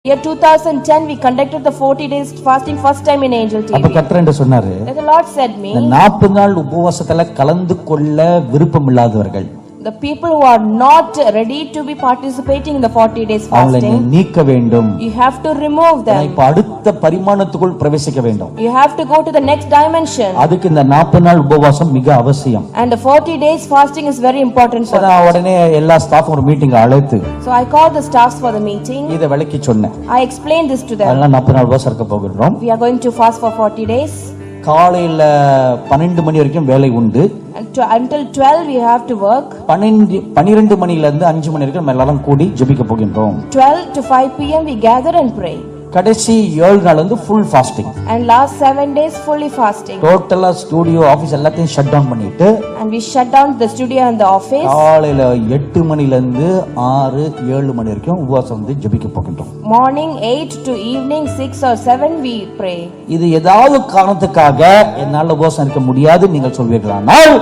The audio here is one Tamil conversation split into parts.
Year 2010 we conducted the 40 days fasting first time in Angel TV. அப்ப கர்த்தர் என்ன சொன்னாரு? The Lord said me, இந்த 40 நாள் உபவாசத்துல கலந்து கொள்ள விருப்பம் இல்லாதவர்கள், the people who are not ready to be participating in the 40 days அவங்களை fasting, நீக்க வேண்டும். you have to remove them. இப்ப அடுத்த பரிமாணத்துக்குள் பிரவேசிக்க வேண்டும். You have to go to the next dimension. அதுக்கு இந்த 40 நாள் உபவாசம் மிக அவசியம். And the 40 days fasting is very important for நான் உடனே எல்லா ஸ்டாஃப் ஒரு மீட்டிங் அழைத்து, So I called the staffs for the meeting. இத விளக்கி சொன்னேன். I explained this to them. அதனால 40 நாள் உபவாசம் இருக்க போகிறோம். We are going to fast for 40 days. காலையில 12 மணி வரைக்கும் வேலை உண்டு. Until 12 we have to work. 12 மணில இருந்து 5 மணி வரைக்கும் நம்ம எல்லாரும் கூடி ஜெபிக்க போகின்றோம். 12 to 5 p.m. we gather and pray. கடைசி 7 நாள் வந்து full fasting. And last 7 days fully fasting. டோட்டலா ஸ்டுடியோ ஆபீஸ் எல்லாத்தையும் ஷட் டவுன் பண்ணிட்டு, and we shut down the studio and the office. காலையில 8 மணில இருந்து 6-7 மணி வரைக்கும் உபவாசம் வந்து ஜெபிக்க போகின்றோம். Morning 8 to evening 6 or 7 we pray. இது ஏதாவது காரணத்துக்காக என்னால உபவாசம் இருக்க முடியாது நீங்கள் சொல்வீர்களானால்,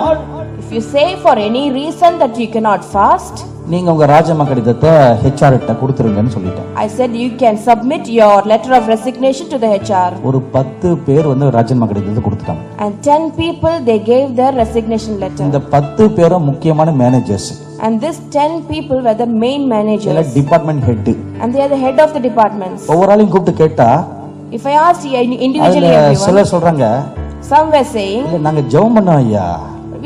if you say for any reason that you cannot fast, நீங்க உங்க ராஜினாமா கடிதத்தை HR கிட்ட கொடுத்துருங்கன்னு சொல்லிட்டேன். I said you can submit your letter of resignation to the HR. ஒரு 10 பேர் வந்து ராஜினாமா கடிதத்தை கொடுத்துட்டாங்க. And 10 people they gave their resignation letter. இந்த 10 பேரும் முக்கியமான managers. And this 10 people were the main managers. இல்ல department head. And they are the head of the departments. ஒவ்வொருவரையும் கூப்பிட்டு கேட்டா, if I asked individually everyone, சிலர் சொல்றாங்க, some were saying, இல்ல நாங்க ஜெபம் பண்ணோம் ஐயா,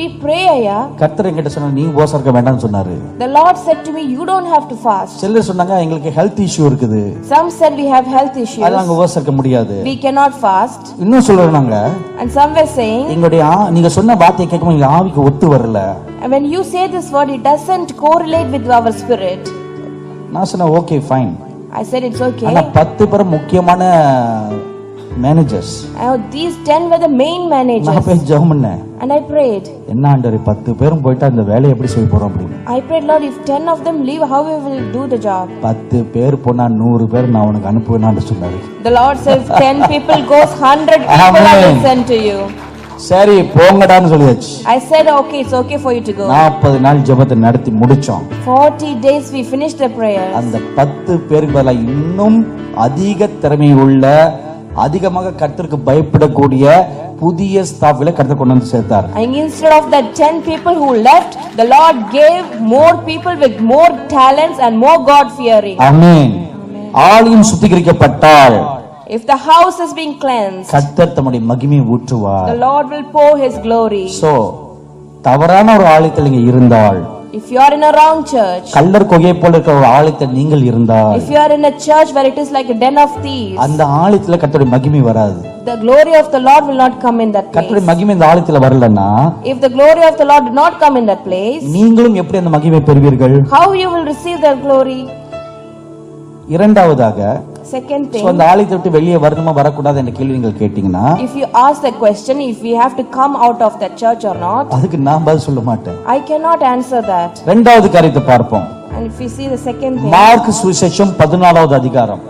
we pray ஐயா. கர்த்தர் என்கிட்ட சொன்னா நீ உபவாசம் இருக்க வேண்டாம்னு சொன்னாரு. The Lord said to me, you don't have to fast. சிலர் சொன்னாங்க எங்களுக்கு ஹெல்த் இஷ்யூ இருக்குது, some said we have health issues, அதனால நாங்க உபவாசம் இருக்க முடியாது, we cannot fast. இன்னும் சொல்றாங்க, and some were saying, எங்களுடைய நீங்க சொன்ன வார்த்தையை கேட்கும்போது எங்க ஆவிக்கு ஒத்து வரல. and when you say this word it doesn't correlate with our spirit. நான் சொன்னேன் okay fine. I said it's okay. ஆனா 10 பேர் முக்கியமான managers. These 10 were the main managers. நான் போய் ஜெபம் பண்ணேன். And I prayed. என்ன ஆண்டவரே 10 பேரும் போய்ட்டா இந்த வேலையை எப்படி செய்ய போறோம் அப்படி. I prayed, Lord, if 10 of them leave, how we will do the job? 10 பேர் போனா 100 பேர் நான் உனக்கு அனுப்புவேன்னு சொன்னாரு. The Lord says 10 people goes 100 people I will send to you. சரி போங்கடான்னு சொல்லியாச்சு. I said okay, it's okay for you to go. 40 நாள் ஜெபத்தை நடத்தி முடிச்சோம். 40 days we finished the prayers. அந்த 10 பேருக்கு பதிலா இன்னும் அதிக திறமை உள்ள, அதிகமாக கர்த்தருக்கு பயப்படக்கூடிய புதிய ஸ்டாஃப்களை கர்த்தர் கொண்டு வந்து சேர்த்தார். And instead of that 10 people who left, the Lord gave more people with more talents and more God fearing. ஆமென். ஆலயம் சுத்திகரிக்கப்பட்டால், if the house is being cleansed, கர்த்தர் தம்முடைய மகிமையை ஊற்றுவார். the Lord will pour his glory. So தவறான ஒரு ஆலயத்தில் நீங்க இருந்தால், if you are in a wrong church, கள்ளர் கொகை போல இருக்கிற ஒரு ஆலயத்தில் நீங்கள் இருந்தால், if you are in a church where it is like a den of thieves, அந்த ஆலயத்துல கர்த்தருடைய மகிமை வராது. the glory of the Lord will not come in that place. கர்த்தருடைய மகிமை இந்த ஆலயத்துல வரலன்னா, if the glory of the Lord did not come in that place, நீங்களும் எப்படி அந்த மகிமை பெறுவீர்கள்? how you will receive that glory? இரண்டாவதாக, second thing, அந்த ஆலயத்தை விட்டு வெளியே வரணுமா வரக்கூடாது என்ற கேள்வி நீங்கள் கேட்டீங்கன்னா, if you ask the question if we have to come out of that church or not, அதுக்கு நான் பதில் சொல்ல மாட்டேன். I cannot answer that. இரண்டாவது காரியத்தை பார்ப்போம். And if we see the second thing, mark சுவிசேஷம் 14வது அதிகாரம்,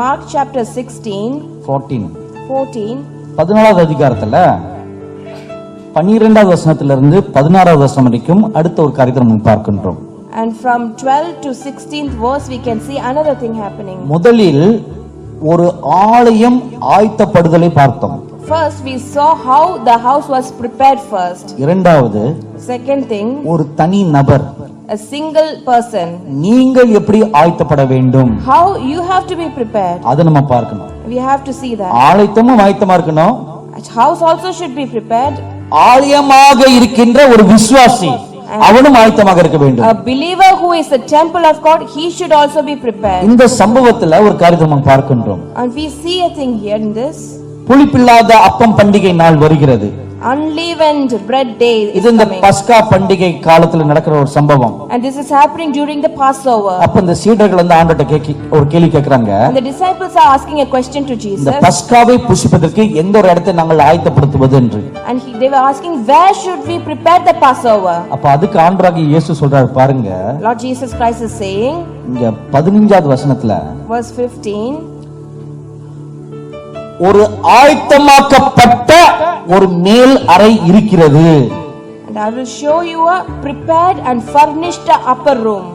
Mark chapter 16 14 14வது அதிகாரத்துல 12வது வசனத்திலிருந்து 16வது வசனம் வரைக்கும் அடுத்த ஒரு காரியத்தை நம்ம பார்க்கின்றோம். and from 12 to 16th verse we can see another thing happening. முதலில் ஒரு ஆலயம் ஆயத்தப்படுதலை பார்த்தோம். First we saw how the house was prepared first. இரண்டாவது, second thing, ஒரு தனி நபர், a single person, நீங்கள் எப்படி ஆயத்தப்பட வேண்டும், how you have to be prepared. அதை நம்ம பார்க்கணும். We have to see that. ஆலயமும் ஆயத்தமா இருக்கணும், house also should be prepared. ஆலயமாக இருக்கின்ற ஒரு விசுவாசி அவனும் ஆயத்தமாக இருக்க வேண்டும். A believer who is the temple of God, he should also be prepared. இந்த சம்பவத்துல ஒரு காரியத்தை நம்ம பார்க்கின்றோம். And we see a thing here in this. புளிப்பில்லாத அப்பம் பண்டிகை நாள் வருகிறது. Unleavened bread day is இது இந்த coming. பஸ்கா பண்டிகை காலத்துல நடக்கிற ஒரு சம்பவம். And this is happening during the Passover. அப்ப இந்த சீடர்கள் வந்து ஆண்டவர்ட்ட ஒரு கேள்வி கேக்குறாங்க. And the disciples are asking a question to Jesus. இந்த பஸ்காவை புசிப்பதற்கு எந்த ஒரு இடத்தை நாங்கள் ஆயத்தப்படுத்துவது என்று. And they were asking, where should we prepare the Passover? அப்ப அதுக்கு ஆண்டவராகிய இயேசு சொல்றாரு பாருங்க. Lord Jesus Christ is saying, இங்க 15வது வசனத்துல verse 15, ஒரு ஆயத்தமாக்கப்பட்ட ஒரு மேல் அறை இருக்கிறது. and I will show you a prepared and furnished upper room.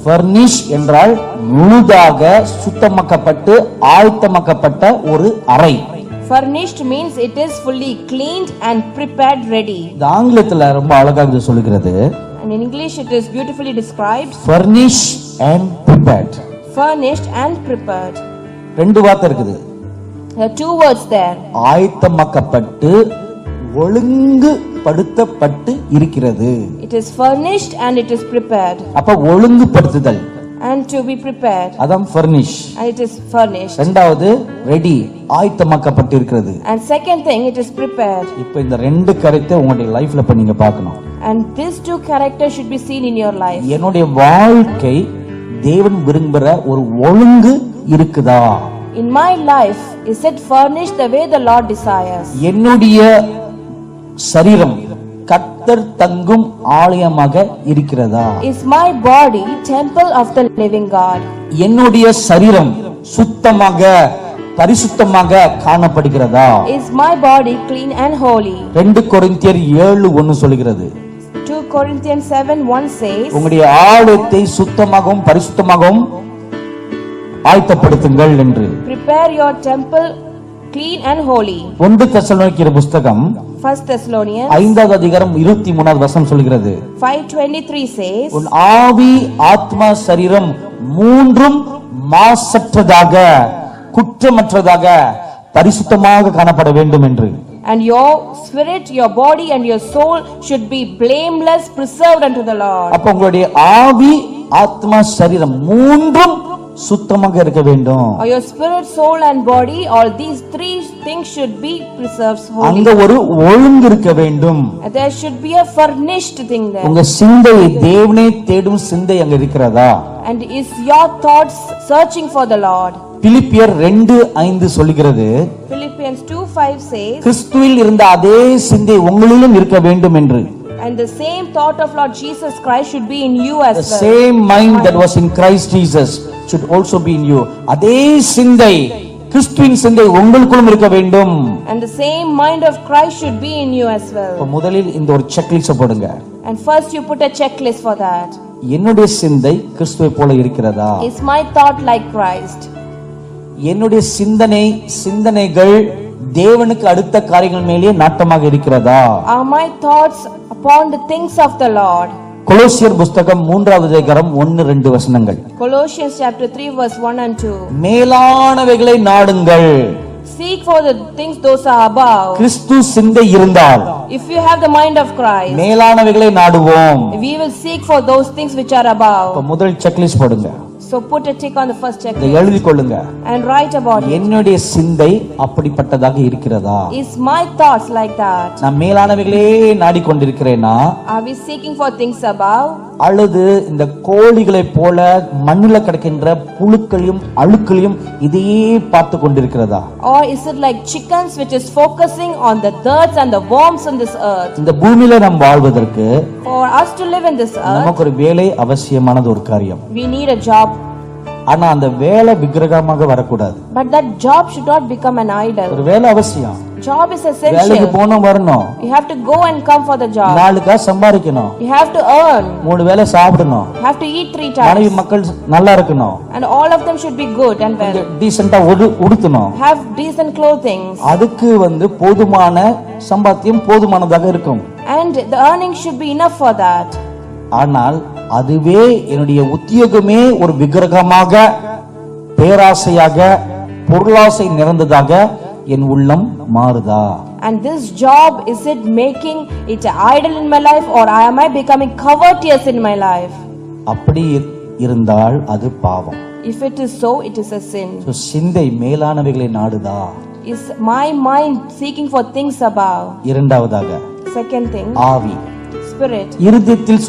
furnish என்றால் முழுதாக சுத்தமாக்கப்பட்டு ஆயத்தமாக்கப்பட்ட ஒரு அறை. Furnished means it is fully cleaned and prepared ready. இது ஆங்கிலத்துல ரொம்ப அழகாக இது சொல்லுகிறது. And in English it is beautifully described. Furnish and prepared. Furnished and prepared. ரெண்டு வார்த்தை இருக்குது. There are two words there. ஆயத்தமாக்கப்பட்டு ஒழுங்குபடுத்தப்பட்டு இருக்கிறது. It is furnished and it is prepared. அப்ப ஒழுங்குபடுத்துதல் And to be prepared. அதான் furnish. And it is furnished. இரண்டாவது ரெடி ஆயத்தமாக்கப்பட்டு இருக்கிறது. And second thing, it is prepared. இப்போ இந்த ரெண்டு கருத்தை உங்களுடைய லைஃப்ல இப்ப நீங்க பார்க்கணும். And these two characters should be seen in your life. என்னுடைய வாழ்க்கை தேவன் விரும்புகிற ஒரு ஒழுங்கு இருக்குதா? In my life, is it furnished the way the Lord desires? என்னுடைய சரீரம் கர்த்தர் தங்கும் ஆலயமாக இருக்கிறதா? Is my body temple of the living God? என்னுடைய சரீரம் சுத்தமாக பரிசுத்தமாக காணப்படுகிறதா? Is my body clean and holy? 2 கொரிந்தியர் 7:1 சொல்கிறது. 2 Corinthians 7:1 says, உங்களுடைய ஆலயத்தை சுத்தமாகவும் பரிசுத்தமாகவும் ஆயத்தப்படுத்துங்கள் என்று. Prepare your temple clean and holy. 1 தெசலோனிக்கேயர் புத்தகம் 1 Thessalonians 5வது அதிகாரம் 23வது வசனம் சொல்கிறது. 5:23 says, உன் ஆவி ஆத்மா சரீரம் மூன்றும் மாசற்றதாக குற்றமற்றதாக பரிசுத்தமாக காணப்பட வேண்டும் என்று. And your spirit, your body and your soul should be blameless, preserved unto the Lord. அப்ப உங்களுடைய ஆவி ஆத்மா சரீரம் மூன்றும் சுத்தமாக இருக்க வேண்டும். Or your spirit, soul and body, all these three things should be preserved holy. அங்க ஒரு ஒழுங்கு இருக்க வேண்டும். There should be a furnished thing there. உங்க சிந்தை தேவனை தேடும் சிந்தை அங்க இருக்கிறதா? And is your thoughts searching for the Lord? பிலிப்பியர் 2:5 சொல்கிறது. Philippians 2:5 says, கிறிஸ்துவில் இருந்த அதே சிந்தை உங்களிலும் இருக்க வேண்டும் என்று. and the same thought of Lord Jesus Christ should be in you as The well. same mind that was in Christ Jesus should also be in you. அதே சிந்தை கிறிஸ்துவின் சிந்தை உங்களுக்குள்ளும் இருக்க வேண்டும். And the same mind of Christ should be in you as well. முதலில் இந்த ஒரு செக்லிஸ்ட் போடுங்க. And first you put a checklist for that. என்னுடைய சிந்தை கிறிஸ்துவை போல இருக்கிறதா? Is my thought like Christ? என்னுடைய சிந்தனைகள் தேவனுக்கு அடுத்த காரியங்கள் மேலே நாட்டமாக இருக்கிறதா? Are my thoughts upon the things of the Lord? கொலோசியர் புத்தகம் 3வது அதிகாரம் 1-2 வசனங்கள். Colossians chapter 3 verse 1 and 2. மேலானவைகளை நாடுங்கள். Seek for the things those are above. கிறிஸ்து சிந்தை இருந்தால் If you have the mind of Christ, மேலானவைகளை நாடுவோம். we will seek for those things which are above. முதல் செக்லிஸ்ட் போடுங்க. So put a tick on the first இதை checklist எழுதி கொள்ளுங்க. and write about it. என்னுடைய சிந்தை அப்படிப்பட்டதாக இருக்கிறதா? Is my thoughts like that? நான் மேலானவைகளே நாடிக்கொண்டிருக்கிறேனா? Are we seeking for things above? அல்லது இந்த கோழிகளை போல மண்ணில் கிடக்கின்ற புழுக்களையும் அழுக்களையும் இதையே பார்த்து கொண்டிருக்கிறதா? Or is it like chickens which is focusing on the dirt and the worms on this earth? இந்த பூமியில நாம் வாழ்வதற்கு For us to live in this earth, நமக்கு ஒரு வேலை அவசியமானது ஒரு காரியம். we need a job. ஆனா அந்த வேலை விக்கிரகமாக வரக்கூடாது. But that job should not become an idol. ஒரு வேலை அவசியம். Job is வேலைக்கு essential. போகணும் வரணும். You have to go and come for the job. 4 காசு சம்பாதிக்கணும். You have to earn. 3 வேளை சாப்பிடணும். You have to eat 3 மனைவி times. மக்கள் நல்லா இருக்கணும். And all of them should be good and well. டீசென்ட்டா உடுத்தணும். Have decent clothing. அதுக்கு போதுமான சம்பாத்தியம் போதுமானதாக இருக்கும். And the earning should be enough for that. ஆனால் அதுவே என்னுடைய உத்தியோகமே ஒரு விக்கிரகமாக பேராசையாக பொருளாசை நிறைந்ததாக என் உள்ளம் மாறுதா? And this job, is it making it an idol in my life, or am I becoming covetous in my life? அப்படி இருந்தால் அது பாவம். If it is so, it is a sin. சிந்தை மேலானவைகளை நாடுதா? Is my mind seeking for things above? இரண்டாவதாக Second thing, ஆவி. spirit. இருதயத்தில்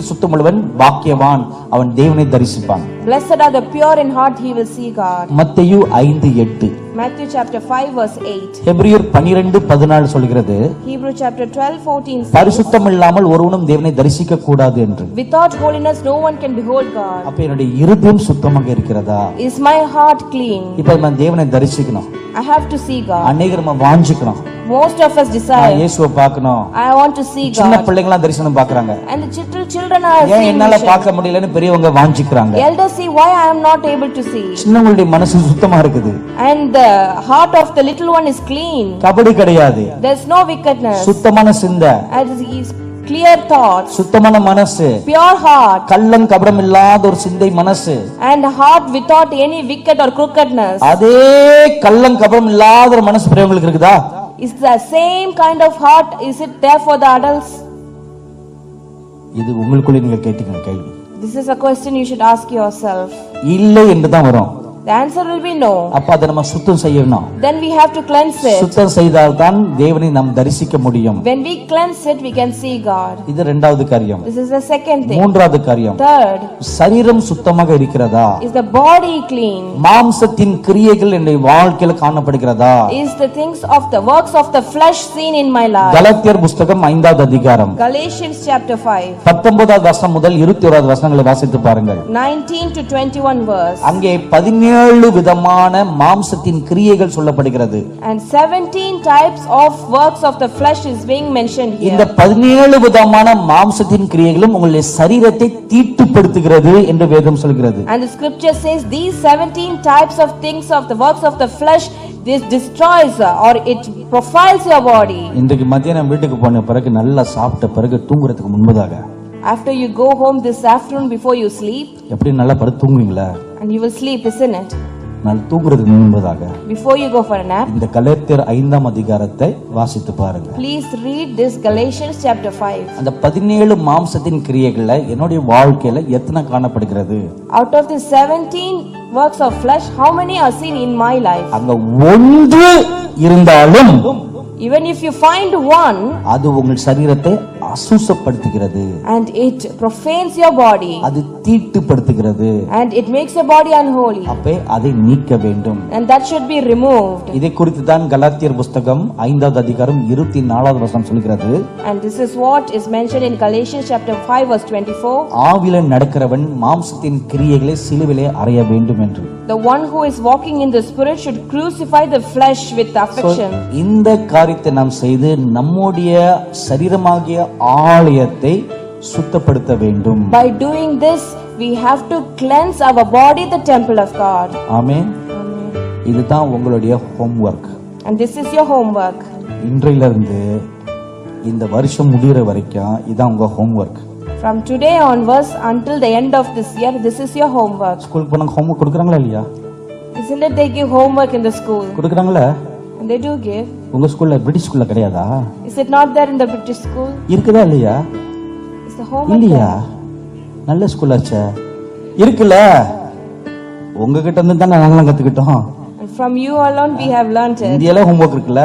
சுத்தமுள்ளவன் பாக்கியவான், அவன் தேவனை தரிசிப்பான். Blessed are the pure in heart, he will see God. மத்தேயு 5:8. Matthew chapter 5 verse 8. எபிரியர் 12:14 சொல்கிறது, Hebrew chapter 12:14 says, பரிசுத்தம் இல்லாமல் ஒருவனும் தேவனை தரிசிக்க கூடாது என்று. without holiness no one can behold God. அப்ப என்னுடைய இருதயம் சுத்தமாக இருக்கிறதா? Is my heart clean? இப்ப நான் தேவனை தரிசிக்கணும். I have to see God. அநேகர் நம்ம வாஞ்சிக்கிறோம், Most of us நான் desire, இயேசுவை பார்க்கணும். I want to see சின்ன God. பிள்ளைங்களாம் தரிசனம் பார்க்கறாங்க. And the children are ஏன் seeing என்னால vision. பார்க்க முடியலன்னு பெரியவங்க வாஞ்சிக்கிறாங்க. Elders see why I am not able to see. சின்னவங்களுடைய மனசு சுத்தமா இருக்குது, And the heart of the little one is clean. Kabaddi கிடையாது, There's no wickedness. சுத்தமான சிந்தை, And is clear thoughts, சுத்தமான மனசு, pure heart, கள்ளம் கபடம் இல்லாத ஒரு சிந்தை மனசு. and heart without any wicked or crookedness. அதே கள்ளம் கபடம் இல்லாத ஒரு மனசு பெரியவங்களுக்கு இருக்குதா? Is the same kind of heart, is it there for the adults? இது உங்களுக்குள்ளே நீங்க கேட்டீங்க கேள்வி. This is a question you should ask yourself. இல்லை என்று தான் வரும். The answer will be no. அப்ப அதை நம்ம சுத்தம் செய்யணும். Then we have to cleanse it. சுத்தம் செய்தால் தான் தேவனை நாம் தரிசிக்க முடியும். When we cleanse it, we can see God. இது இரண்டாவது காரியம். This is the second thing. மூன்றாவது காரியம், Third, சரீரம் சுத்தமாக இருக்கிறதா? is the body clean? மாம்சத்தின் கிரியைகள் என்னுடைய வாழ்க்கையில காணப்படுகிறதா? Is the things of the works of the flesh seen in my life? கலாத்தியர் புஸ்தகம் 5வது அதிகாரம் Galatians chapter 5, 19வது வசனம் முதல் 21வது வசனங்களை வாசித்து பாருங்கள். 19 to 21 verse. அங்கே 17 விதமான மாம்சத்தின் கிரியைகள் சொல்லப்படுகிறது. And 17 types of works of the flesh is being mentioned இந்த here. 17 விதமான மாம்சத்தின் கிரியைகளும் உங்களுடைய சரீரத்தை தீட்டுப்படுத்துகிறது என்று வேதம் சொல்கிறது. And the scripture says these 17 types of things of the works of the flesh, this destroys or it profiles your body. இன்றைக்கு மத்தியானம் வீட்டுக்கு போன பிறகு நல்லா சாப்பிட்ட பிறகு தூங்குறதுக்கு முன்பதாக After you go home this afternoon before you sleep, எப்படி நல்லா படுத்து தூங்குவீங்களா? and you will sleep, isn't it? நான் தூங்குறதுக்கு முன்பதாக Before you go for a nap, இந்த கலாத்தியர் 5ஆம் அதிகாரத்தை வாசித்து பாருங்க. please read this Galatians chapter 5. அந்த 17 மாம்சத்தின் கிரியைகள்ல என்னுடைய வாழ்க்கையில எத்தனை காணப்படுகிறது? Out of the 17 works of flesh, how many are seen in my life? அங்க ஒன்று இருந்தாலும் Even if you find one, அது உங்கள் சரீரத்தை அசுத்தப்படுத்துகிறது, and it profanes your body, அது தீட்டுப்படுத்துகிறது, and it makes your body unholy, அப்பே அதை நீக்க வேண்டும். and that should be removed. இதை குறித்து தான் கலாத்தியர் புஸ்தகம் 5வது அதிகாரம் 24வது வசனம் சொல்கிறது. And this is what is mentioned in Galatians chapter 5 verse 24. ஆவில நடக்கிறவன் மாம்சத்தின் கிரியைகளை சிலுவிலே அறைய வேண்டும் என்று. The one who is walking in the spirit should crucify the flesh with affection. இந்த காரியத்தை நாம் செய்து நம்முடைய சரீரமாகிய ஆலயத்தை சுத்தப்படுத்த வேண்டும். By doing this, we have to cleanse our body, the temple of God. ஆமென். இதுதான் உங்களுடைய homework. And this is your homework. இன்றையிலிருந்து இந்த வருஷம் முடிகிற வரைக்கும் இதான் உங்க homework. From today onwards until the end of this year, this is your homework. ஸ்கூலுக்கு போனாங்க ஹோம்வொர்க் கொடுக்குறாங்களா இல்லையா? Isn't it they give homework in the school? கொடுக்குறாங்களா? And they do give. உங்க ஸ்கூல்ல பிரிட்டிஷ் ஸ்கூல்ல கிடையாதா? Is it not there in the British school? இருக்குதா இல்லையா? Is the homework இல்லையா? there? நல்ல ஸ்கூலாச்சே. இருக்குல்ல? உங்ககிட்ட இருந்து தான் நாங்களாம் கத்துக்கிட்டோம். And from you alone we have learnt it. இந்தியால ஹோம்வொர்க் இருக்குல்ல?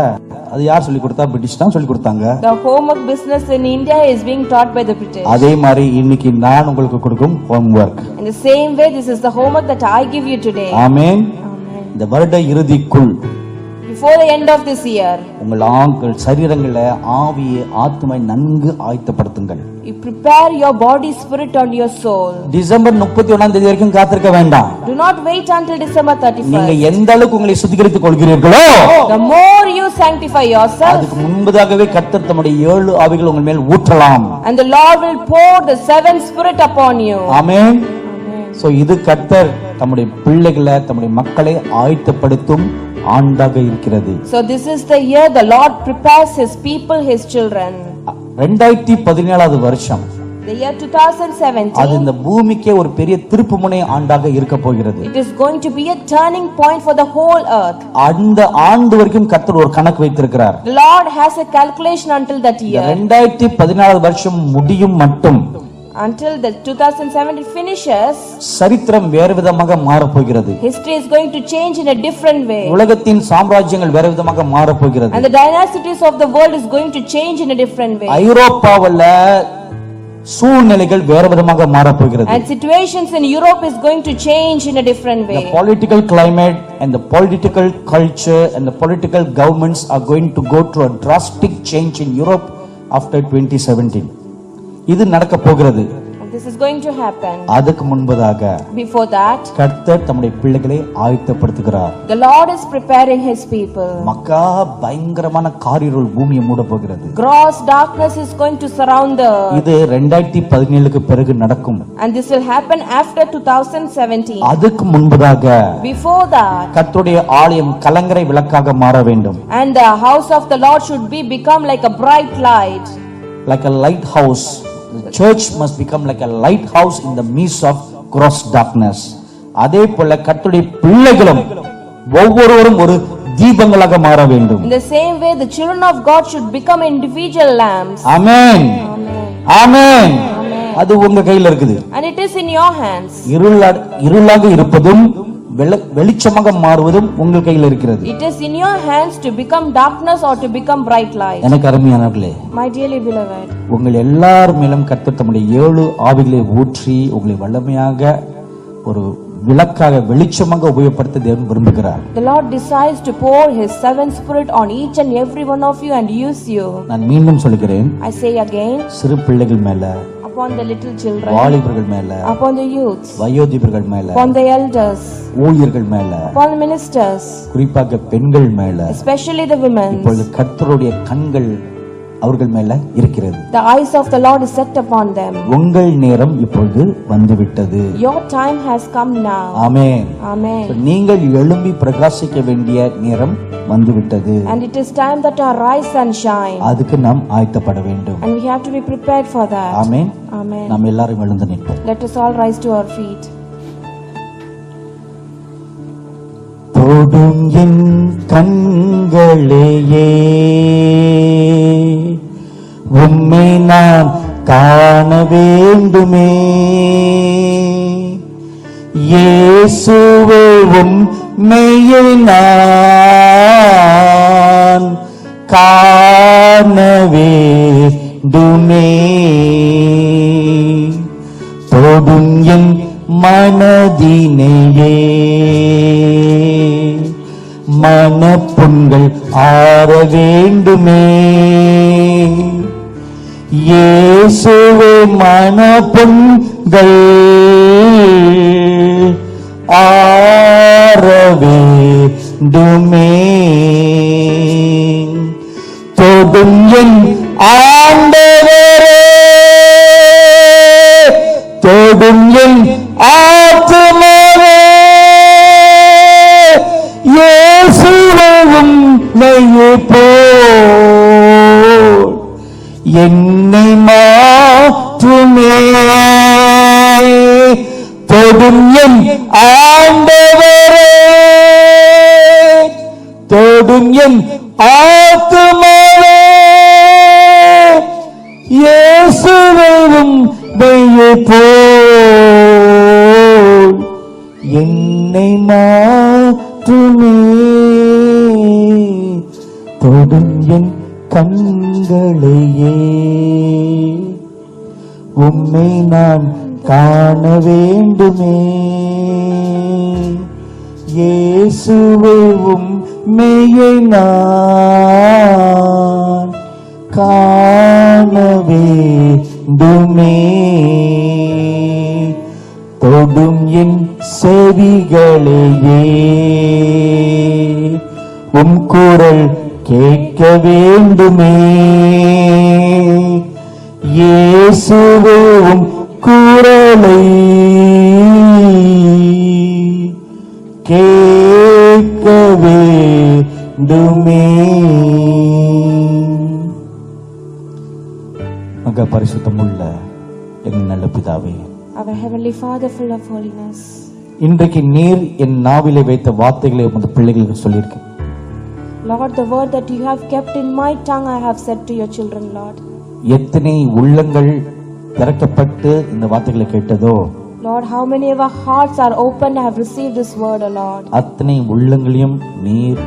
அது யார் சொல்லி கொடுத்தா? பிரிட்டிஷ் தான் சொல்லி கொடுத்தாங்க. The homework business in India is being taught by the British. அதே மாதிரி இன்னைக்கு நான் உங்களுக்கு கொடுக்கும் homework. In the same way, this is the homework that I give you today. Amen. Amen. இந்த வருட இறுதிக்குள் Before the end of this year, உங்கள் சரீரங்களை ஆவியை ஆத்மை நன்கு ஆயத்தப்படுத்துங்கள். you prepare your body, spirit and your soul. December 31ஆம் தேதி வரைக்கும் காத்திருக்க வேண்டாம். Do not wait until December நீங்க 31st. எந்த அளவுக்கு உங்களை சுத்திகரித்துக் கொள்கிறீர்களோ The more you sanctify yourself, அதுக்கு முன்பதாகவே கர்த்தர் தம்முடைய 7 ஆவிகள் உங்கள் மேல் ஊற்றலாம். and the Lord will pour the seventh spirit upon you. Amen. Amen. So இது கர்த்தர் தம்முடைய பிள்ளைகளை தம்முடைய மக்களை ஆயத்தப்படுத்தும் ஆண்டாக இருக்கிறது. So this is the year the Lord prepares his people, his children. 2017வது வருஷம், The year 2017, அது இந்த பூமிக்கே ஒரு பெரிய திருப்புமுனை ஆண்டாக இருக்க போகிறது. it is going to be a turning point for the whole earth. அந்த ஆண்டு வரைக்கும் கர்த்தர் ஒரு கணக்கு வைத்திருக்கிறார். The Lord has a calculation until that year. 2014வது வருஷம் முடியும் மட்டும் Until the 2017 finishes, சரித்திரம் வேறு விதமாக மாறப் போகிறது. history is going to change in a different way. உலகத்தின் சாம்ராஜ்யங்கள் வேறு விதமாக மாறப் போகிறது. And the dynasties of the world is going to change in a different way. ஐரோப்பாவுல சூழ்நிலைகள் வேறு விதமாக மாறப் போகிறது. And situations in Europe is going to change in a different The way. political climate and the political culture and the political governments are going to go through a drastic change in Europe after 2017. இது நடக்க போகிறது. This is going to happen. அதுக்கு முன்பதாக Before that, கர்த்தர் தம்முடைய பிள்ளைகளை ஆயத்தப்படுத்துகிறார். the Lord is preparing his people. மக்கா பயங்கரமான காரிருள் பூமியை மூட போகிறது. Gross darkness is going to surround the earth. இது 2017க்கு பிறகு நடக்கும். And this will happen after 2017. அதுக்கு முன்பதாக Before that, கர்த்தருடைய ஆலயம் கலங்கரை விளக்காக மாற வேண்டும். and the house of the Lord should become like a bright light. Like a lighthouse, the church must become like a lighthouse in the midst of gross darkness. அதே போல கர்த்தருடைய பிள்ளைகளும் ஒவ்வொருவரும் ஒரு தீபங்களாக மாற வேண்டும். In the same way, the children of God should become individual lamps. ஆமென். ஆமென். அது உங்க கையில இருக்குது. And it is in your hands. இருளாக இருப்பதும் வெளிச்சமாக மாறுவதும் உங்கள் கையில் இருக்கிறது. It is in your hands to become darkness or to become bright light. எனக்கு அருமையானவர்களே, My dearly beloved, உங்கள் எல்லார் மேலும் கர்த்தர் தம்முடைய 7 ஆவிகளை ஊற்றி உங்களை வல்லமையாக ஒரு விளக்காக வெளிச்சமாக உபயோகப்படுத்த தேவன் விரும்புகிறார். The Lord desires to pour his seven spirit on each and every one of you and use you. நான் மீண்டும் சொல்கிறேன், I say again, சிறு பிள்ளைகள் மேல, upon the little children, வாலிபர்கள் மேல, upon the youths, வயோதிபர்கள் மேல, upon the elders, ஊழியர்கள் மேல, upon the ministers, குறிப்பாக பெண்கள் மேல, especially the women. இப்பொழுது கர்த்தருடைய கண்கள் அவர்கள் மேல இருக்கிறது. The eyes of the Lord is set upon them. உங்கள் நேரம் இப்பொழுது வந்துவிட்டது. Your time has come now. Amen. Amen. நீங்கள் எழும்பி பிரகாசிக்க வேண்டிய நேரம் வந்துவிட்டது. And it is time that our rise and shine. அதுக்கு நாம் ஆயத்தப்பட வேண்டும். And we have to be prepared for that. Amen. Amen. நாம் எல்லாரும் எழுந்து நிற்போம். Let us all rise to our feet. தொடும் என் கண்களையே உம்மை நான் காண வேண்டுமே, இயேசுவே உம்மையை நான் காண வேண்டுமே. தொடும் என் மனதினையே மனப்புண்கள் ஆற வேண்டுமே, இயேசுவே மனப்புண்கள் ஆற வேண்டுமே. தொடும் என் ஆண்டவரே, தொடும் என் ஆத்துமாவே, இயேசுவே உம்மையே போல் என்னை மாற்றுமே. தொடும் என் ஆண்டவரே, தொடும் என் ஆத்துமாவே, இயேசுவே உம்மையே போல் என்னை மாற்றுமே. தொடும் என் கண்களையே உம்மை நான் காண வேண்டுமே, இயேசுவே உம்மையை நான் காண வேண்டுமே. தொடும் என் செவிகளையே உம் குரல் கேட்க வேண்டுமே, இயேசுவே உம் குரலை கேட்க வேண்டுமே. மகா பரிசுத்தமுள்ள எங்கள் நல்ல பிதாவே, Our Heavenly Father full of holiness, இன்றைக்கு நீர் என் நாவிலே வைத்த வார்த்தைகளை உமது பிள்ளைகளுக்கு சொல்லியிருக்க. Lord, the word that you have kept in my tongue I have said to your children, Lord. எத்தனை உள்ளங்கள் திறக்கப்பட்டு இந்த வார்த்தைகளை கேட்டதோ, Lord, how many of our hearts are open and have received this word, O Lord. அத்தனை உள்ளங்களையும் நீர்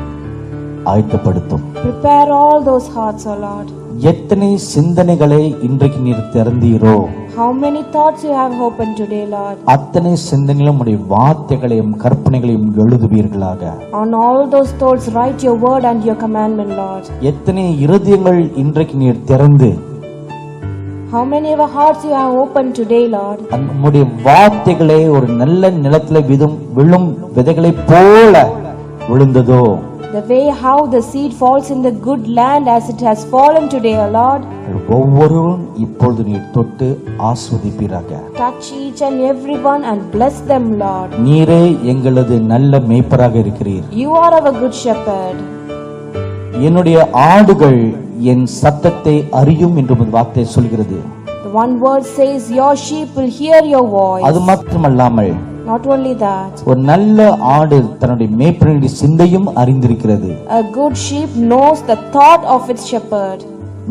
ஆயத்தப்படுத்தும். Prepare all those hearts, O Lord. எத்தனை சிந்தனைகளை இன்றைக்கு நீர் திறந்தீரோ, How many thoughts you have opened today, Lord. அத்தனை சிந்தனைகளும் உடைய வார்த்தைகளையும் கற்பனைகளையும் எழுதுவீர்களாக. On all those thoughts write your word and your commandment, Lord. எத்தனை இருதயங்கள் இன்றைக்கு நீர் திறந்து How many of our hearts you have opened today, Lord? நம்முடைய வார்த்தைகளே ஒரு நல்ல நிலத்திலே விழும் விதைகளை போல விழுந்ததோ, The way how the seed falls in the good land as it has fallen today, O Lord. ஒவ்வொருவரும் இப்பொழுது நீர் தொட்டு ஆசீர்வதிப்பீராக. Touch each and everyone and bless them, Lord. நீரே எங்களது நல்ல மேய்ப்பராக இருக்கிறீர். You are our good shepherd. என்னுடைய ஆடுகள் என் சத்தத்தை அறியும் என்று உமது வார்த்தை சொல்கிறது. The one word says your sheep will hear your voice. அது மட்டுமல்லாமல் Not only that, ஒரு நல்ல ஆடு தன்னுடைய மேய்ப்பனுடைய சிந்தையும் அறிந்திருக்கிறது. a good sheep knows the thought of its shepherd.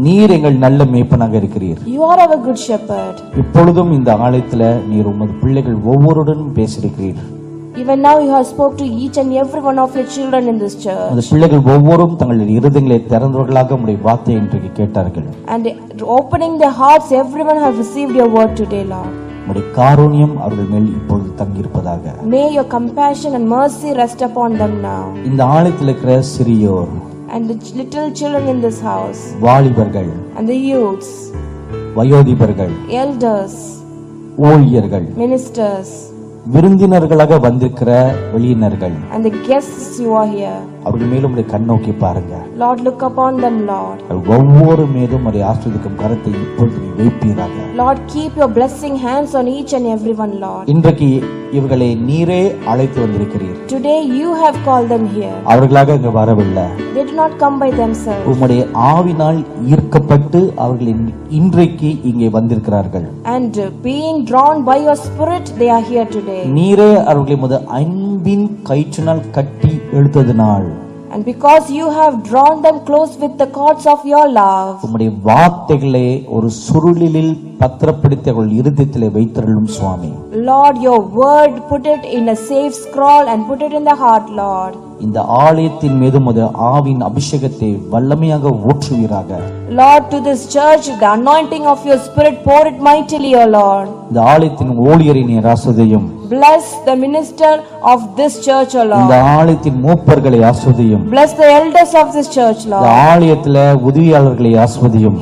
நீர் எங்கள் நல்ல மேய்ப்பனாக இருக்கிறீர். You are our good shepherd. இப்பொழுதும் இந்த ஆலயத்துல நீர் உமது பிள்ளைகள் ஒவ்வொருடனும் பேசியிருக்கிறீர். Even now you have spoke to each and every one of your children in this church. அந்த பிள்ளைகள் ஒவ்வொருவரும் தங்களுடைய இருதயங்களை திறந்தவர்களாக உம்முடைய வார்த்தையை இன்றைக்கு கேட்டார்கள். And opening their hearts, everyone have received your word today, Lord. உம்முடைய காருண்யம் அவர்கள் மேல் இப்பொழுது தங்கியிருப்பதாக. May your compassion and mercy rest upon them now. இந்த ஆலயத்தில் இருக்கிற சிறியோர் And the little children in this house, வாலிபர்கள், and the youths, வயோதிபர்கள், elders, ஊழியர்கள், ministers, விருந்தினர்களாக வந்திருக்கிற வெளியினர்கள், and the guests you are here. அவர்கள் மேலும் உடைய கண்ணோக்கி பாருங்க. Lord, look upon them, Lord. ஒவ்வொரு மீதும் ஒரு ஆசீர்வதிக்கும் கரத்தை இப்பொழுது நீ வைப்பீராக. Lord, keep your blessing hands on each and everyone, Lord. இன்றைக்கு இவர்களை நீரே அழைத்து வந்திருக்கிறீர். Today you have called them here. அவர்களாக இங்க வரவில்லை. They do not come by themselves. உம்முடைய ஆவினால் ஈர்க்கப்பட்டு அவர்கள் இன்றைக்கு இங்கே வந்திருக்கிறார்கள். And being drawn by your spirit, they are here today. நீரே அவர்களை முத அன்பின் கயிற்றினால் கட்டி இழுத்ததினால், And because you have drawn them close with the cords of your love, உம்முடைய வார்த்தைகளை ஒரு சுருளில் பத்திரப்படுத்தி அவர்கள் இருதயத்திலே வைத்தருளும் சுவாமி. Lord, your word, put it in a safe scroll and put it in the heart, Lord. இந்த ஆலயத்தின் மீது முத ஆவின் அபிஷேகத்தை வல்லமையாக ஊற்றுவீராக. Lord, to this church, the anointing of your spirit, pour it mightily, O Lord. இந்த ஆலயத்தின் ஊழியரை நீர் ஆசீர்வதியும். Bless the minister of this church, O இந்த Lord. ஆலயத்தின் மூப்பர்களை ஆசீர்வதியும். Bless the elders of this church, இந்த Lord. ஆலயத்திலே உதவியாளர்களை ஆசீர்வதியும்.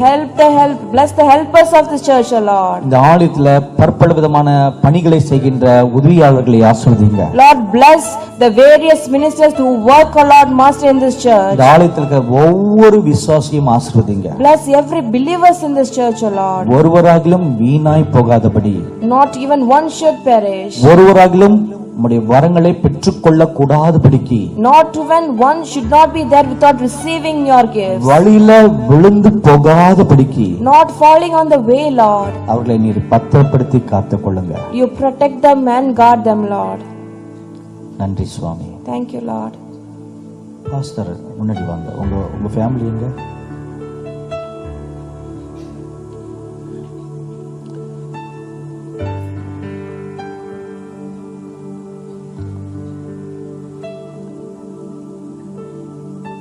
Bless the helpers of this church, O Lord. இந்த ஆலயத்திலே பற்பல விதமான பணிகளை செய்கின்ற உதவியாளர்களை ஆசீர்வதிங்க. Lord, bless the various ministers who work, O Lord, Master, in this church. இந்த ஆலயத்தில் இருக்கிற ஒவ்வொரு விசுவாசியும் ஆசீர்வதிங்க. Bless every believers in this church, O Lord. ஒருவராகிலும் வீணாய் போகாதபடி, Not even one should perish. ஒருவராகிலும் உம்முடைய வரங்களை பெற்றுக்கொள்ள கூடாதபடிக்கு, Not even one should not be there without receiving your gifts. வழியில விழுந்து போகாதபடிக்கு Not falling on the way, Lord. அவர்களை நீர் பத்திரப்படுத்தி காத்துக் கொள்ளுங்க. You protect them and guard them, Lord. நன்றி சுவாமி. Thank you, Lord. பாஸ்டர் முன்னாடி வாங்க. உங்க ஃபேமிலி எங்க?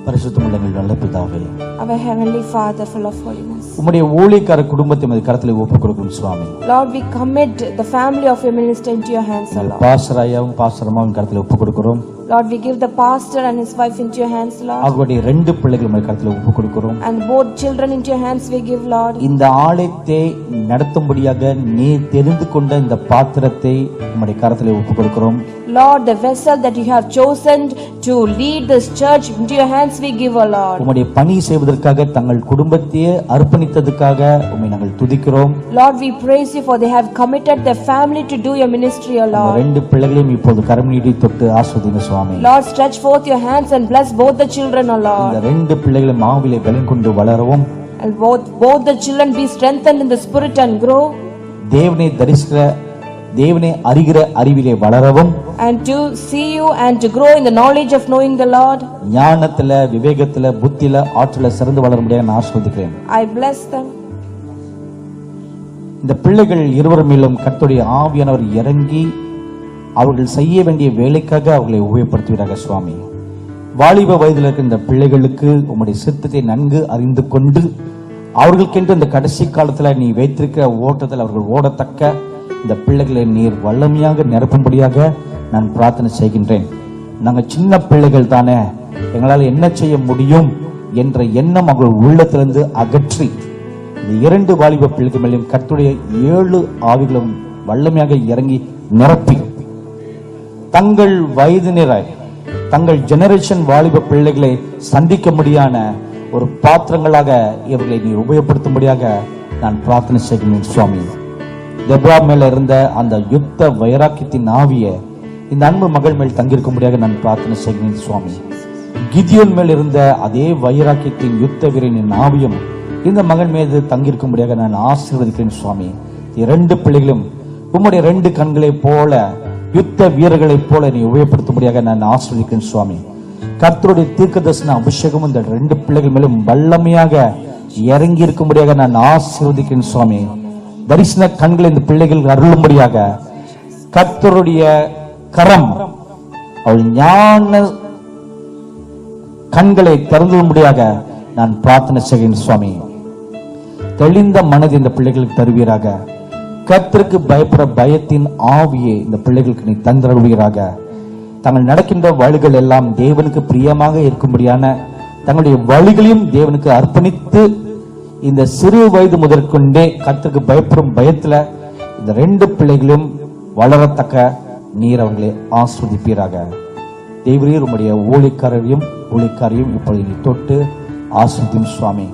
பரிசுத்தமுள்ள எங்கள் நல்ல பிதாவே, Our heavenly Father, full of holiness. உம்முடைய ஊழியக்கார குடும்பத்தை உமது கரத்தில் ஒப்புக் கொடுக்கிறோம் சுவாமி. Lord, we commit the family of your minister into your hands, O Lord. Pastor ஐயாவும் பாஸ்டர் அம்மாவும் கரத்தில் ஒப்புக் கொடுக்கிறோம். Lord, we give the pastor and his wife into your hands, Lord. அவருடைய 2 பிள்ளைகள் உமது கரத்தில் ஒப்புக் கொடுக்கிறோம். And both children into your hands we give, Lord. இந்த ஆலயத்தை நடத்தும்படியாக நீ தெரிந்து கொண்ட இந்த பாத்திரத்தை உம்முடைய கரத்தில் ஒப்புக் கொடுக்கிறோம். Lord, the vessel that you have chosen to lead this church into your hands we give, O Lord. உம்முடைய பணி செய்வதற்காக தங்கள் குடும்பத்தையே அர்ப்பணித்ததுக்காக உம்மை நாங்கள் துதிக்கிறோம். Lord, we praise you for they have committed their family to do your ministry, O Lord. 2 பிள்ளைகளையும் இப்போது கரம் நீட்டி தொட்டு ஆசீர்வதிங்க சுவாமி. Lord, stretch forth your hands and bless both the children, O Lord. இந்த 2 பிள்ளைகளும் ஆவிலே பலன் கொண்டு வளரவும், And both the children be strengthened in the spirit and grow. தேவனை அறிகிற அறிவிலே வளரவும், And to see you and to grow in the knowledge of knowing the Lord. ஞானத்துல, விவேகத்துல, புத்தியில, ஆற்றல சிறந்து வளர முடியாது நான் ஆசீர்வதிக்கிறேன். I bless them. இந்த பிள்ளைகள் இருவர் மேலும் கர்த்தருடைய ஆவியானவர் இறங்கி அவர்கள் செய்ய வேண்டிய வேலைக்காக அவர்களை உபயோகப்படுத்துவீராக சுவாமி. வாலிப வயதில் இருக்கிற இந்த பிள்ளைகளுக்கு உம்முடைய சித்தத்தை நன்கு அறிந்து கொண்டு அவர்களுக்கென்று இந்த கடைசி காலத்துல நீ வைத்திருக்கிற ஓட்டத்தில் அவர்கள் ஓடத்தக்க இந்த பிள்ளைகளை நீர் வல்லமையாக நிரப்பும்படியாக நான் பிரார்த்தனை செய்கின்றேன். நாங்கள் சின்ன பிள்ளைகள் தானே, எங்களால் என்ன செய்ய முடியும் என்ற எண்ணம் அவர்கள் உள்ளத்திலிருந்து அகற்றி இந்த 2 வாலிப பிள்ளைகள் மேலும் கர்த்தருடைய 7 ஆவிகளும் வல்லமையாக இறங்கி நிரப்பி தங்கள் வயதினராய் தங்கள் ஜெனரேஷன் வாலிப பிள்ளைகளை சந்திக்க முடியான ஒரு பாத்திரங்களாக இவர்களை நீ உபயோகப்படுத்தும்படியாக நான் பிரார்த்தனை செய்கிறேன் சுவாமி. தெப்ரா மேல இருந்த அந்த யுத்த வைராக்கியத்தின் ஆவிய இந்த அன்பு மகள் மேல் தங்கியிருக்கும்படியாக நான் பிரார்த்தனை செய்கிறேன் சுவாமி. கிதியோன் மேல் இருந்த அதே வைராக்கியத்தின் யுத்த வீரனின் ஆவியம் இந்த மகன் மீது தங்கியிருக்கும்படியாக நான் ஆசீர்வதிக்கிறேன் சுவாமி. 2 பிள்ளைகளும் உம்முடைய 2 கண்களை போல யுத்த வீரர்களைப் போல நீ உபயோகப்படுத்தும்படியாக நான் ஆசீர்வதிக்கிறேன் சுவாமி. கர்த்தருடைய தீர்க்கதரிசன அபிஷேகம் இந்த 2 பிள்ளைகள் மேலும் வல்லமையாக இறங்கி இருக்கும்படியாக நான் ஆசீர்வதிக்கிறேன் சுவாமி. தரிசன கண்களை இந்த பிள்ளைகள் அருளும்படியாக கர்த்தருடைய கரம் அவள் ஞான கண்களை திறந்தும்படியாக நான் பிரார்த்தனை செய்கிறேன் சுவாமி. தெளிந்த மனதை இந்த பிள்ளைகளுக்கு தருவீராக. கர்த்தருக்கு பயப்பட பயத்தின் ஆவியை இந்த பிள்ளைகளுக்கு நீ தந்தருவீராக. தாங்கள் நடக்கின்ற வழிகள் எல்லாம் தேவனுக்கு பிரியமாக இருக்கும்படியான தங்களுடைய வழிகளையும் தேவனுக்கு அர்ப்பணித்து இந்த சிறு வயது முதற்கொண்டே கர்த்தருக்கு பயப்படும் பயத்துல இந்த 2 பிள்ளைகளும் வளரத்தக்க நீர் அவர்களை ஆஸ்வதிப்பீராக. தேவரீர் உம்முடைய ஊழியக்காரையும் இப்பொழுது நீ தொட்டு ஆஸ்வதியும் சுவாமி.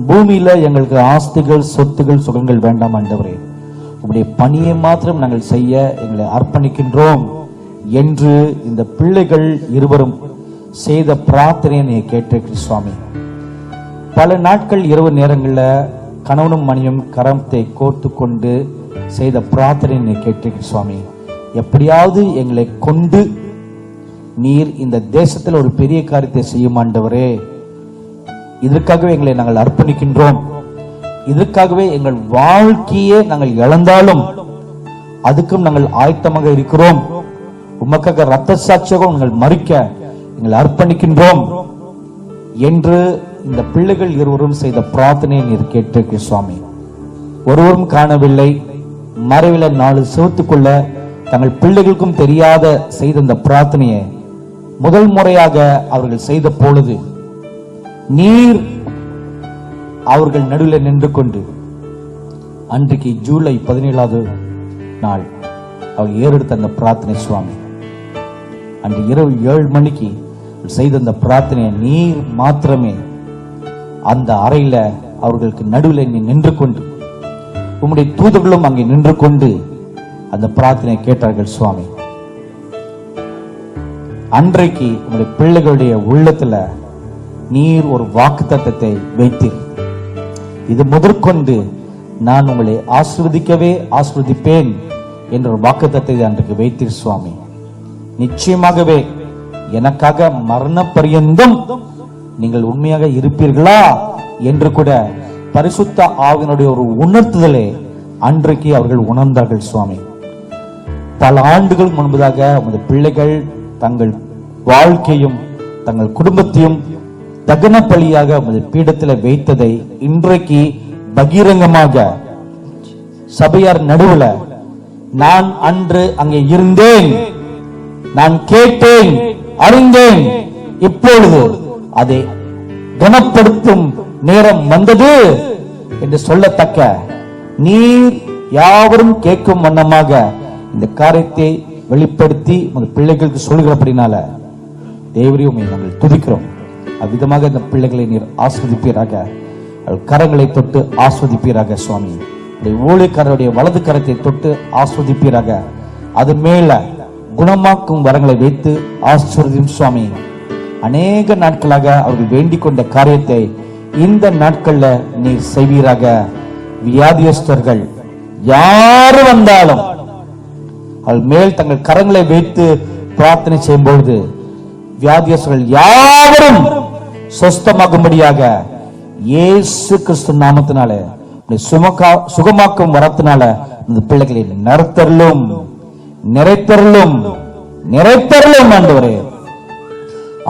பூமியில எங்களுக்கு ஆஸ்திகள் சொத்துகள் சுகங்கள் வேண்டாம் ஆண்டவரே, உம்முடைய பணியை மாத்திரம் நாங்கள் செய்ய எங்களை அர்ப்பணிக்கின்றோம் என்று இந்த பிள்ளைகள் இருவரும் செய்த பிரார்த்தனையை நீ கேட்டிருக்கிற சுவாமி. பல நாட்கள் இரவு நேரங்களில் கணவனும் மணியும் கரத்தை கோர்த்து கொண்டு செய்த பிரார்த்தனை நீ கேட்டிருக்கிற சுவாமி. எப்படியாவது எங்களை கொண்டு நீர் இந்த தேசத்தில் ஒரு பெரிய காரியத்தை செய்யும் ஆண்டவரே, இதற்காகவே எங்களை நாங்கள் அர்ப்பணிக்கின்றோம். இதற்காகவே எங்கள் வாழ்க்கையே நாங்கள் இழந்தாலும் அதுக்கும் நாங்கள் ஆயத்தமாக இருக்கிறோம். உமக்காக ரத்த சாட்சியாக நாங்கள் மறிக்க எங்களை அர்ப்பணிக்கின்றோம் என்று இந்த பிள்ளைகள் இருவரும் செய்த பிரார்த்தனையை நீர் கேட்டிருக்க சுவாமி. ஒருவரும் காணவில்லை, மறைவில 4 செவத்துக்குள்ள தங்கள் பிள்ளைகளுக்கும் தெரியாத செய்த இந்த பிரார்த்தனையை முதல் முறையாக அவர்கள் செய்த பொழுது நீர் அவர்கள் நடுவில் நின்று கொண்டு அன்றைக்கு ஜூலை 17வது நாள் அவர் ஏறெடுத்த அந்த பிரார்த்தனை சுவாமி, அன்று இரவு 7 மணிக்கு செய்த அந்த பிரார்த்தனையை நீர் மாத்திரமே அந்த அறையில அவர்களுக்கு நடுவில் நீ நின்று கொண்டு உம்முடைய தூதர்களும் அங்கே நின்று கொண்டு அந்த பிரார்த்தனையை கேட்டார்கள் சுவாமி. அன்றைக்கு உங்களுடைய பிள்ளைகளுடைய உள்ளத்துல நீர் ஒரு வாக்குத்தத்தத்தை வைத்தீர். இது முதற்கொண்டு நான் உங்களை ஆசீர்வதிப்பேன் என்ற ஒரு வாக்குத்தத்தத்தை அன்றைக்கு வைத்தீர் சுவாமி. நிச்சயமாகவே எனக்காக மரண பரியந்தம் நீங்கள் உண்மையாக இருப்பீர்களா என்று கூட பரிசுத்த ஆவியினுடைய ஒரு உணர்த்துதலை அன்றைக்கு அவர்கள் உணர்ந்தார்கள் சுவாமி. பல ஆண்டுகள் முன்பதாக உமது பிள்ளைகள் தங்கள் வாழ்க்கையும் தங்கள் குடும்பத்தையும் தகன பலியாக உமது பீடத்தில் வைத்ததை இன்றைக்கு பகிரங்கமாக சபையார் நடுவுல நான் அன்று அங்கே இருந்தேன், நான் கேட்டேன், அறிந்தேன், இப்பொழுது அதை கனப்படுத்தும் நேரம் வந்தது என்று சொல்லத்தக்க நீர் யாவரும் கேட்கும் வண்ணமாக இந்த காரியத்தை வெளிப்படுத்தி உங்கள் பிள்ளைகளுக்கு சொல்கிறபடினால தேவரையும் நாங்கள் துதிக்கிறோம். அவ்விதமாக இந்த பிள்ளைகளை நீர் ஆஸ்வதிப்பீராக, கரங்களை தொட்டு ஆஸ்வதிப்பீராக சுவாமி. ஊழியக்காரருடைய வலது கரத்தை தொட்டு ஆஸ்வதிப்பீராக, அது மேல குணமாக்கும் வரங்களை வைத்து ஆஸ்வதியும் சுவாமி. அநேக நாட்களாக அவர்கள் வேண்டிக் கொண்ட காரியத்தை இந்த நாட்கள்ல நீர் செய்வீராக. வியாதியஸ்தர்கள் யாரு வந்தாலும் அவர்கள் மேல் தங்கள் கரங்களை வைத்து பிரார்த்தனை செய்யும் பொழுது வியாதியஸ்தர்கள் யாவரும் சொஸ்தமாகும்படியாக இயேசு கிறிஸ்து நாமத்தினால சுகமாக்கும் வரத்தினால இந்த பிள்ளைகளை நிறைத்தரலும் ஆண்டவரே.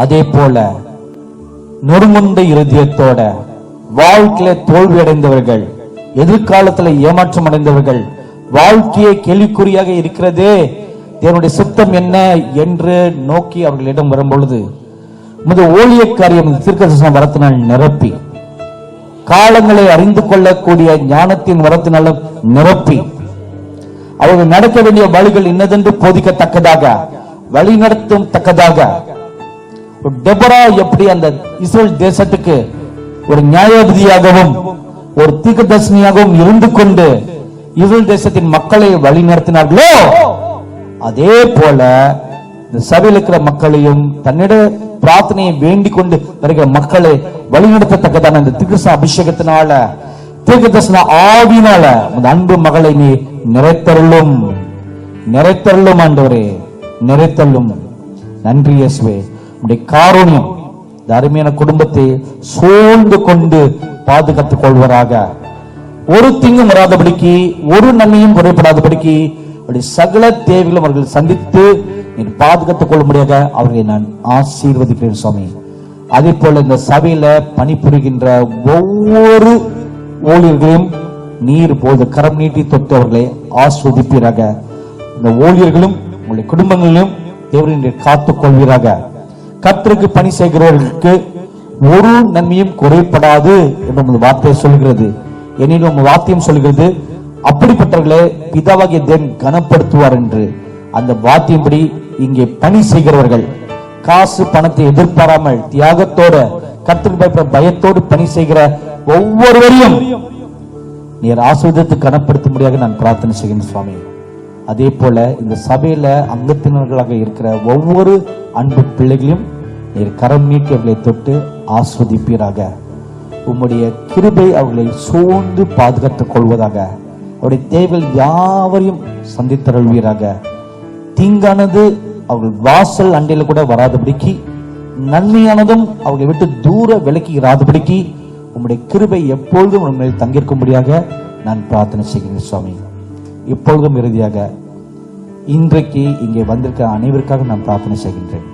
அதே போல நொறுமுண்ட இருதயத்தோட வாழ்க்கையில தோல்வி அடைந்தவர்கள், எதிர்காலத்தில் ஏமாற்றம் அடைந்தவர்கள், வாழ்க்கையை கேள்விக்குறியாக இருக்கிறதே, தேவனுடைய சித்தம் என்ன என்று நோக்கி அவர்களிடம் வரும்பொழுது உமது ஊழியக்காரியம் தீர்க்கதரிசன வரத்தினால் நிரப்பி காலங்களை அறிந்து கொள்ளக்கூடிய ஞானத்தின் வரத்தினாலும் நிரப்பி அவர்கள் நடக்க வேண்டிய வழிகள் இன்னதென்று போதிக்கத்தக்கதாக, வழி நடத்தும் தக்கதாக, டெபரா எப்படி அந்த இஸ்ரேல் தேசத்துக்கு ஒரு நியாயாதிபதியாகவும் ஒரு தீர்க்கதரிசியாகவும் இருந்து கொண்டு இஸ்ரேல் தேசத்தின் மக்களை வழி நடத்தினார்களோ, அதே போல இந்த சபையில் இருக்கிற மக்களையும் தன்னிட பிரார்த்தனையை வேண்டிக் கொண்டு வருகிற மக்களை வழிநடத்தத்தக்கதான இந்த தீர்க்கதரிசன அபிஷேகத்தினால, தீர்க்கதரிசன ஆவினால அந்த அன்பு மகளை நீ நிறைத்தருளும், நிறைத்தருளும் ஆண்டவரே, நிறைத்தருளும். நன்றி இயேசுவே. உம்முடைய காருண்யம் இந்த அருமையான குடும்பத்தை சூழ்ந்து கொண்டு பாதுகாத்துக் கொள்வராக. ஒரு தீங்கும் வராதபடிக்கு, ஒரு நன்மையும் குறைபடாதபடிக்கு சகல தேவைகளும் அவர்கள் சந்தித்து பாதுகாத்துக் கொள்ள முடியாத அவர்களை நான் ஆசீர்வதிக்கிறேன் சுவாமி. அதே போல இந்த சபையில பணிபுரிகின்ற ஒவ்வொரு ஊழியர்களையும் நீர் போது கரம் நீட்டி தொட்டு அவர்களை ஆஸ்வதிப்பீராக. இந்த ஊழியர்களும் உங்களுடைய குடும்பங்களிலும் தேவனை காத்துக் கொள்வீராக. கர்த்தருக்கு பணி செய்கிறவர்களுக்கு ஒரு நன்மையும் குறைபடாது என்று வார்த்தை சொல்கிறது. எனினும் வார்த்தையும் சொல்கிறது, அப்படிப்பட்டவர்களை பிதாவாகிய தேவன் கனப்படுத்துவார் என்று. அந்த வார்த்தையின்படி இங்கே பணி செய்கிறவர்கள் காசு பணத்தை எதிர்பாராமல் தியாகத்தோட கர்த்தருக்கு பயப்பட பயத்தோடு பணி செய்கிற ஒவ்வொருவரையும் நீர் ஆசீர்வதித்து கனப்படுத்தும்படியாக நான் பிரார்த்தனை செய்கிறேன் சுவாமி. அதே போல இந்த சபையில அங்கத்தினர்களாக இருக்கிற ஒவ்வொரு அன்பு பிள்ளைகளையும் நீர் கரம் நீட்டி அவர்களை தொட்டு ஆஸ்வதிப்பீராக. உம்முடைய கிருபை அவர்களை சூழ்ந்து பாதுகாத்துக் கொள்வதாக. அவருடைய தேவைகள் யாவரையும் சந்தித்தருள்வீராக. தீங்கானது அவர்கள் வாசல் அண்டையில கூட வராதபடிக்கு, நன்மையானதும் அவர்களை விட்டு தூர விலக்கி இராதபடிக்கு உம்முடைய கிருபை எப்பொழுதும் உண்மையில் தங்கியிருக்கும்படியாக நான் பிரார்த்தனை செய்கிறேன் சுவாமி. இப்பொழுதும் இறுதியாக இன்றைக்கு இங்கே வந்திருக்க அனைவருக்காக நான் பிரார்த்தனை செய்கின்றேன்.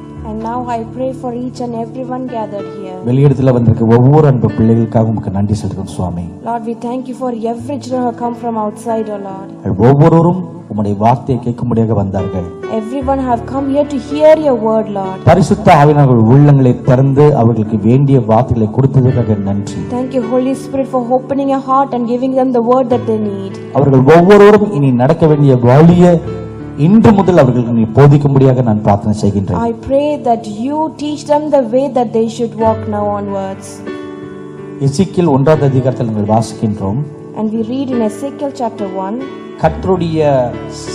Now I pray for each and everyone gathered here. வெளியிடத்துல வந்திருக்க ஒவ்வொரு அன்பு பிள்ளைகளுக்காக உங்களுக்கு நன்றி செலுத்துகிறோம் சுவாமி. Lord, we thank you for every children who come from outside, oh Lord. ஒவ்வொருவரும் உம்முடைய வார்த்தையை கேட்கும்படியாக வந்தார்கள். Everyone have come here to hear your word, Lord. பரிசுத்த ஆவியானவர் உள்ளங்களை திறந்து அவர்களுக்கு வேண்டிய வார்த்தைகளை கொடுத்ததற்காக நன்றி. Thank you, Holy Spirit, for opening your heart and giving them the word that they need. அவர்கள் ஒவ்வொருவரும் இனி நடக்க வேண்டிய வழியை இன்று முதல் அவர்களுக்கு நீ போதிக்கும்படியாக நான் பிரார்த்தனை செய்கின்றேன். I pray that you teach them the way that they should walk now onwards. எசேக்கியேல் 1வது அதிகாரத்தில் நாங்கள் வாசிக்கின்றோம். And we read in Ezekiel chapter 1. கர்த்தருடைய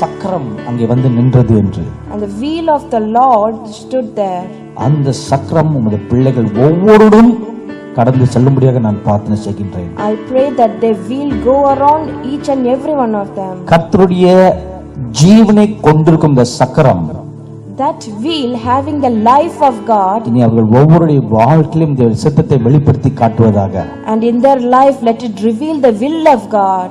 சக்கரம் அங்கே வந்து நின்றது என்று. And the wheel of the Lord stood there. அந்த சக்கரம் உம்முடைய பிள்ளைகள் ஒவ்வொருவரும் கடந்து செல்லும்படியாக நான் பிரார்த்தனை செய்கின்றேன். I pray that they will go around each and every one of them. கர்த்தருடைய ஜீவனை கொண்டிருக்கும் இந்த சக்கரம், that wheel having the life of God, இனி அவர்கள் ஒவ்வொருடைய வாழ்க்கையிலும் தேவ சித்தத்தை வெளிப்படுத்தி காட்டுவதாக. and in their life let it reveal the will of God.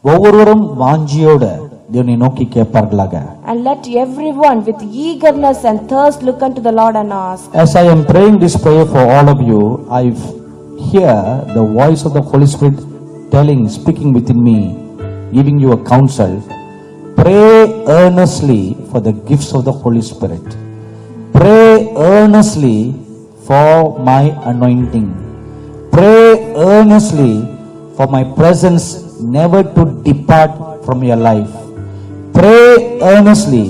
ஒவ்வொருவரும் வாஞ்சியோட தேவனை நோக்கி கேட்பார்களாக. And let everyone with eagerness and thirst look unto the Lord and ask. As I am praying this prayer for all of you, I hear the voice of the Holy Spirit speaking within me, giving you a counsel. Pray earnestly for the gifts of the Holy Spirit. Pray earnestly for my anointing. Pray earnestly for my presence never to depart from your life. Pray earnestly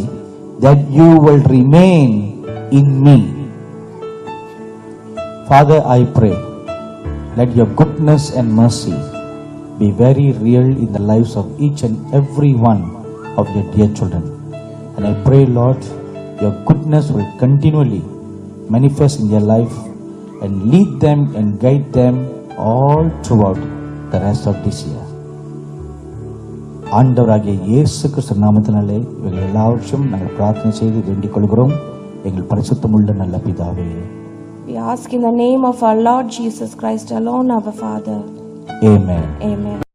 that you will remain in me. Father, I pray, let your goodness and mercy be very real in the lives of each and every one of your dear children. And I pray, Lord, your goodness will continually manifest in their life and lead them and guide them all throughout the rest of this year. ஆண்டவராகிய இயேசு கிறிஸ்து நாமத்தினாலே இவர்கள் எல்லாவற்றையும் நாங்கள் பிரார்த்தனை செய்து வேண்டிக் கொள்கிறோம் எங்கள் பரிசுத்தமுள்ள நல்ல பிதாவே. We ask in the name of our Lord Jesus Christ alone, our Father. Amen. Amen.